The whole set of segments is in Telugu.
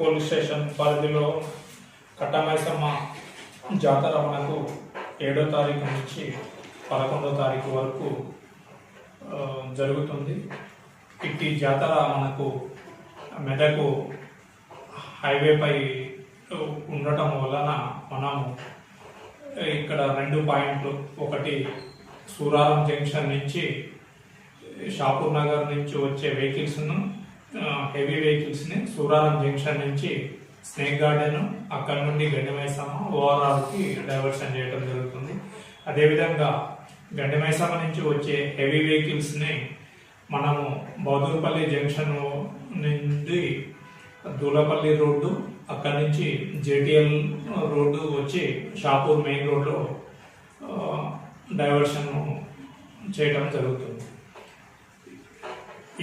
పోలీస్ స్టేషన్ పరిధిలో కట్టమైసమ్మ జాతర మనకు 7వ తారీఖు నుంచి 11వ తారీఖు వరకు జరుగుతుంది. ఇట్టి జాతర మనకు మెదకు హైవేపై ఉండటం వలన మనము ఇక్కడ 2 పాయింట్లు, ఒకటి సూరారం జంక్షన్ నుంచి షాపూర్ నగర్ నుంచి వచ్చే వెహికల్స్ను, హెవీ వెహికల్స్ని సూరారం జంక్షన్ నుంచి స్నేక్ గార్డెన్, అక్కడ నుండి గండిమైసమ్మ ఓఆర్ఆర్కి డైవర్షన్ చేయడం జరుగుతుంది. అదేవిధంగా గండిమైసమ్మ నుంచి వచ్చే హెవీ వెహికల్స్ని మనము బౌదూర్పల్లి జంక్షన్ నుండి దూలపల్లి రోడ్డు, అక్కడి నుంచి జేటీఎల్ రోడ్డు వచ్చి షాపూర్ మెయిన్ రోడ్లో డైవర్షన్ చేయడం జరుగుతుంది.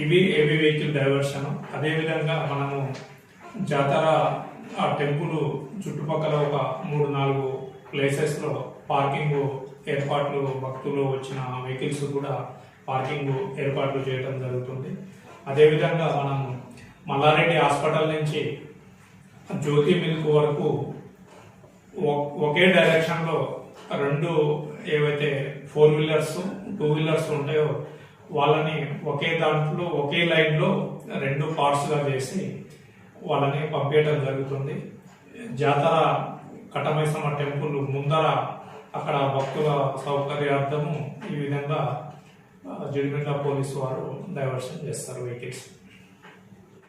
ఇవి హెవీ వెహికల్ డైవర్షన్. అదేవిధంగా మనము జాతర ఆ టెంపుల్ చుట్టుపక్కల ఒక 3-4 ప్లేసెస్లో పార్కింగ్ ఏర్పాట్లు, భక్తులు వచ్చిన వెహికల్స్ కూడా పార్కింగ్ ఏర్పాట్లు చేయడం జరుగుతుంది. అదేవిధంగా మనం మల్లారెడ్డి హాస్పిటల్ నుంచి జ్యోతి మిల్క్ వరకు ఒకే డైరెక్షన్లో 2 ఏవైతే 4 వీలర్స్ 2 వీలర్స్ ఉంటాయో వాళ్ళని ఒకే దాంట్లో ఒకే లైన్లో 2 పార్ట్స్గా చేసి వాళ్ళని పంపించడం జరుగుతుంది. జాతర కట్టమైసమ్మ టెంపుల్ ముందర అక్కడ భక్తుల సౌకర్యార్థము ఈ విధంగా జిడిమిట్ల పోలీసు వారు డైవర్షన్ చేస్తారు వెహికల్స్.